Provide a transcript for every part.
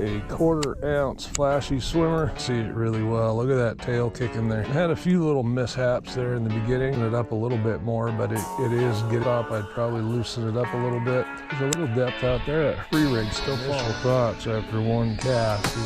a 1/4 ounce flashy swimmer. See it really well. Look at that tail kicking there. I had a few little mishaps there in the beginning. It up a little bit more, but it is get up. I'd probably loosen it up a little bit. There's a little depth out there. That free rig still falling. Thoughts after one cast.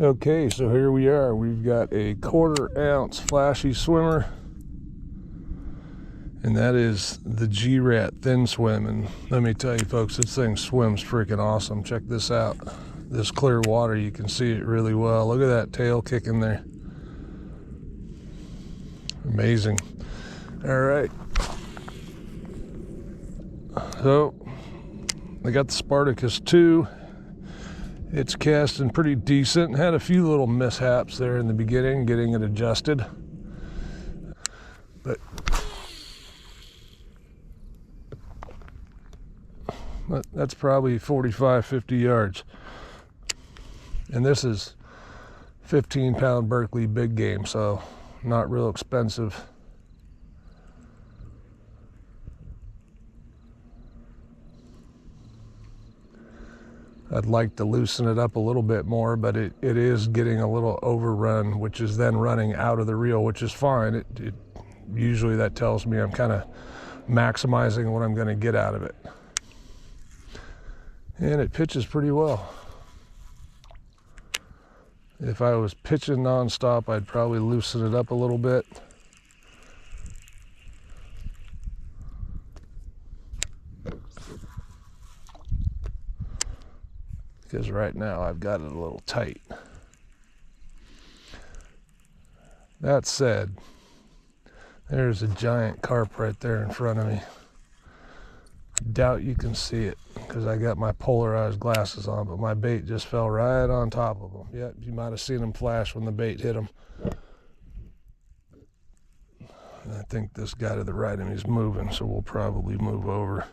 Okay, so here we are. We've got a 1/4 ounce flashy swimmer, and that is the G-Rat Thin Swim. And let me tell you folks, this thing swims freaking awesome. Check this out. This clear water, you can see it really well. Look at that tail kicking there. Amazing. All right. So I got the Spartacus II. It's casting pretty decent. Had a few little mishaps there in the beginning, getting it adjusted. But that's probably 45, 50 yards. And this is 15-pound Berkeley big game, so not real expensive. I'd like to loosen it up a little bit more, but it is getting a little overrun, which is then running out of the reel, which is fine. It usually that tells me I'm kind of maximizing what I'm going to get out of it. And it pitches pretty well. If I was pitching nonstop, I'd probably loosen it up a little bit. Because right now I've got it a little tight. That said, there's a giant carp right there in front of me. Doubt you can see it because I got my polarized glasses on, but my bait just fell right on top of them. Yeah, you might have seen them flash when the bait hit them. And I think this guy to the right of me is moving, so we'll probably move over.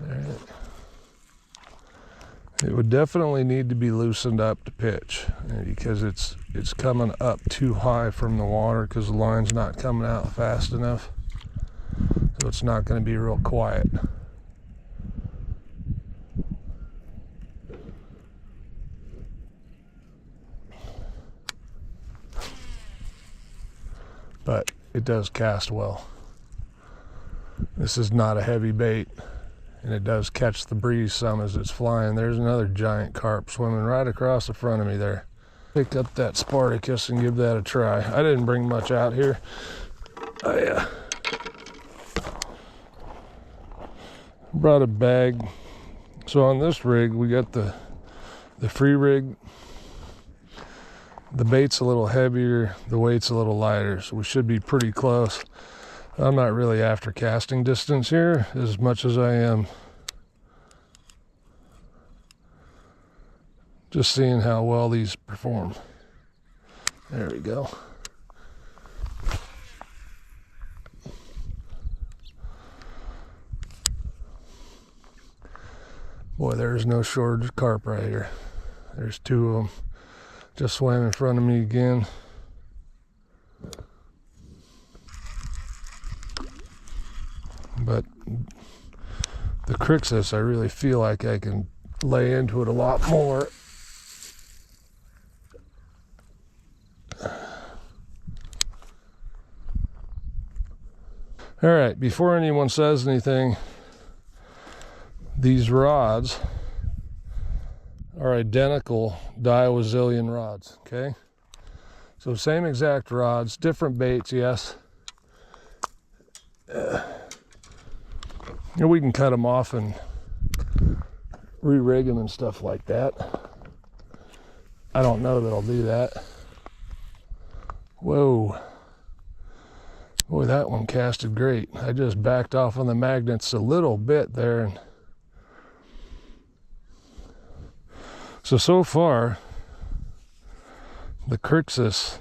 All right. It would definitely need to be loosened up to pitch because it's coming up too high from the water because the line's not coming out fast enough. So it's not going to be real quiet. But it does cast well. This is not a heavy bait. And it does catch the breeze some as it's flying. There's another giant carp swimming right across the front of me there. Pick up that Spartacus and give that a try. I didn't bring much out here. I brought a bag. So on this rig, we got the free rig. The bait's a little heavier, the weight's a little lighter, so we should be pretty close. I'm not really after casting distance here as much as I am just seeing how well these perform. There we go. Boy, there's no shortage of carp right here. There's two of them. Just swam in front of me again. But the Crixus, I really feel like I can lay into it a lot more. All right, before anyone says anything, these rods are identical diazillion rods, okay? So same exact rods, different baits, yes. And we can cut them off and re-rig them and stuff like that. I don't know that I'll do that. Whoa. Boy, that one casted great. I just backed off on the magnets a little bit there. And so far, the Crixus.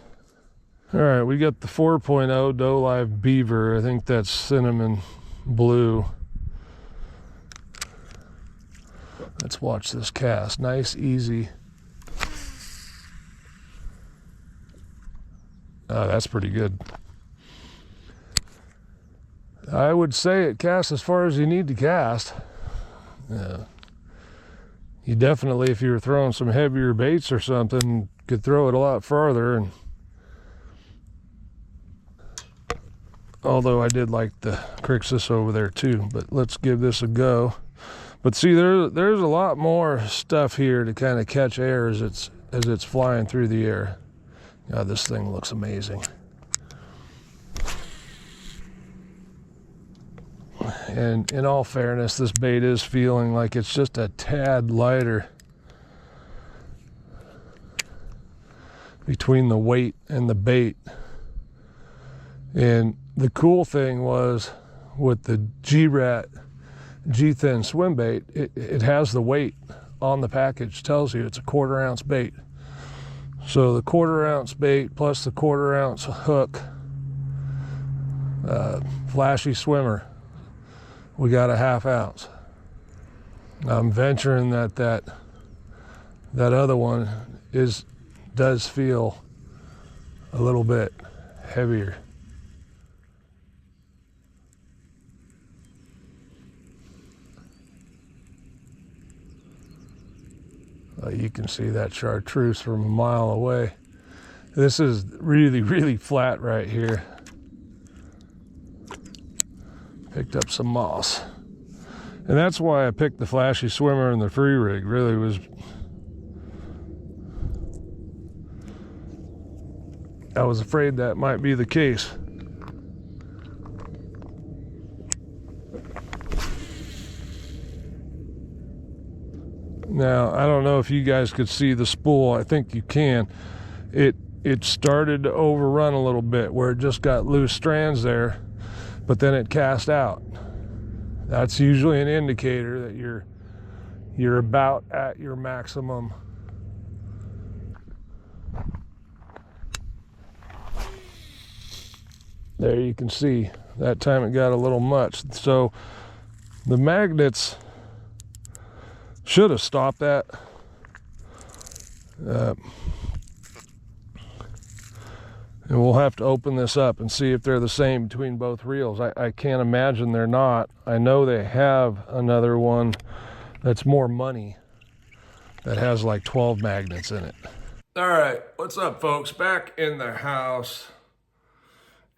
All right, we got the 4.0 Doe Live Beaver. I think that's cinnamon blue. Let's watch this cast. Nice, easy. Oh, that's pretty good. I would say it casts as far as you need to cast. You definitely, if you were throwing some heavier baits or something, could throw it a lot farther. And although I did like the Crixus over there too, but let's give this a go. But see, there's a lot more stuff here to kind of catch air as it's flying through the air. God, this thing looks amazing. And in all fairness, this bait is feeling like it's just a tad lighter between the weight and the bait. And the cool thing was with the G-Rat G-Thin swim bait, it has the weight on the package, tells you it's a 1/4 ounce bait. So the 1/4 ounce bait plus the 1/4 ounce hook, flashy swimmer, we got a 1/2 ounce. I'm venturing that other one does feel a little bit heavier. You can see that chartreuse from a mile away. This is really, really flat right here. Picked up some moss. And that's why I picked the flashy swimmer and the free rig. Really was, I was afraid that might be the case. Now, I don't know if you guys could see the spool. I think you can. It started to overrun a little bit where it just got loose strands there, but then it cast out. That's usually an indicator that you're about at your maximum. There you can see that time it got a little much. So the magnets should have stopped that. And we'll have to open this up and see if they're the same between both reels. I can't imagine they're not. I know they have another one that's more money that has like 12 magnets in it. All right, what's up, folks? Back in the house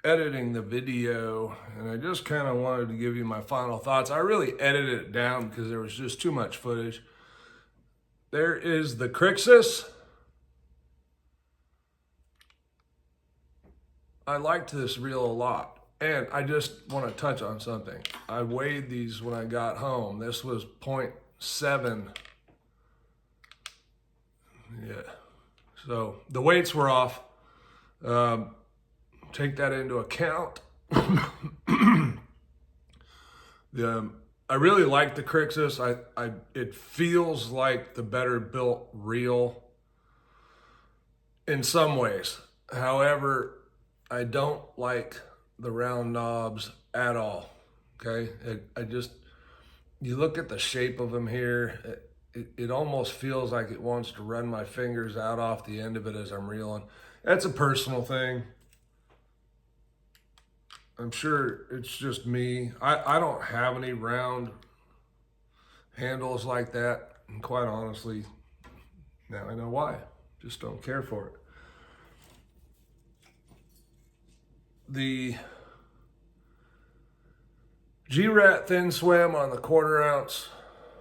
editing the video, and I just kind of wanted to give you my final thoughts. I really edited it down because there was just too much footage. There is the Crixus. I liked this reel a lot, and I just want to touch on something. I weighed these when I got home. This was 0.7. Yeah, so the weights were off. Take that into account. I really like the Crixus. It feels like the better built reel in some ways. However, I don't like the round knobs at all. Okay, you look at the shape of them here. It almost feels like it wants to run my fingers out off the end of it as I'm reeling. That's a personal thing. I'm sure it's just me. I don't have any round handles like that. And quite honestly, now I know why. Just don't care for it. The G-Rat Thin Swim on the 1/4 ounce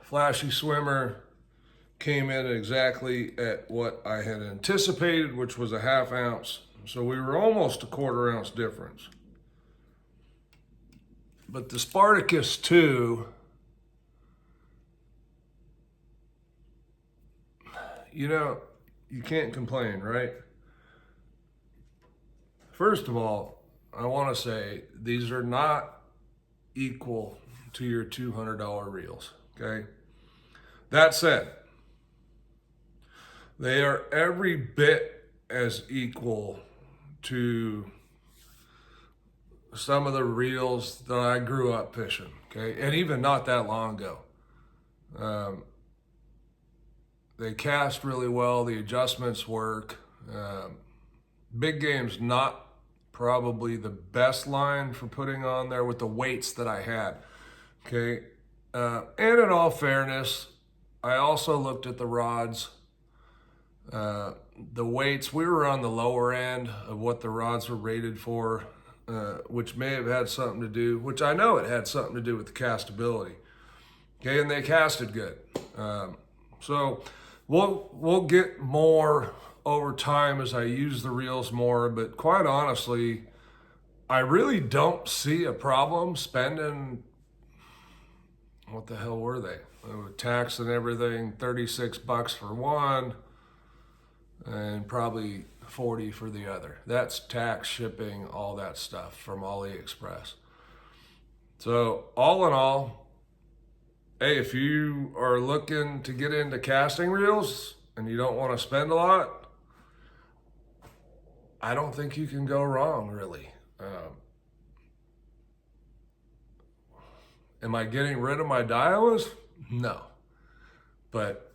flashy swimmer came in exactly at what I had anticipated, which was a 1/2 ounce. So we were almost a 1/4 ounce difference. But the Spartacus II, you know, you can't complain, right? First of all, I want to say these are not equal to your $200 reels, okay? That said, they are every bit as equal to some of the reels that I grew up fishing, okay? And even not that long ago. They cast really well, the adjustments work. Big game's not probably the best line for putting on there with the weights that I had, okay? And in all fairness, I also looked at the rods. The weights, we were on the lower end of what the rods were rated for, which may have had something to do, which I know it had something to do with the castability. Okay, and they casted good. So we'll get more over time as I use the reels more, but quite honestly, I really don't see a problem spending, what the hell were they? With tax and everything, 36 bucks for one, and probably 40 for the other. That's tax, shipping, all that stuff from AliExpress. So all in all, hey, if you are looking to get into casting reels and you don't want to spend a lot, I don't think you can go wrong, really. Am I getting rid of my Daiwas? No. But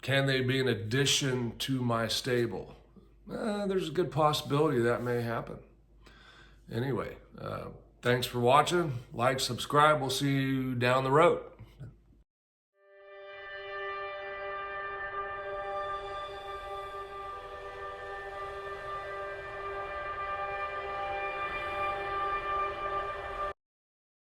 can they be an addition to my stable? There's a good possibility that may happen. Anyway, thanks for watching. Like, subscribe. We'll see you down the road.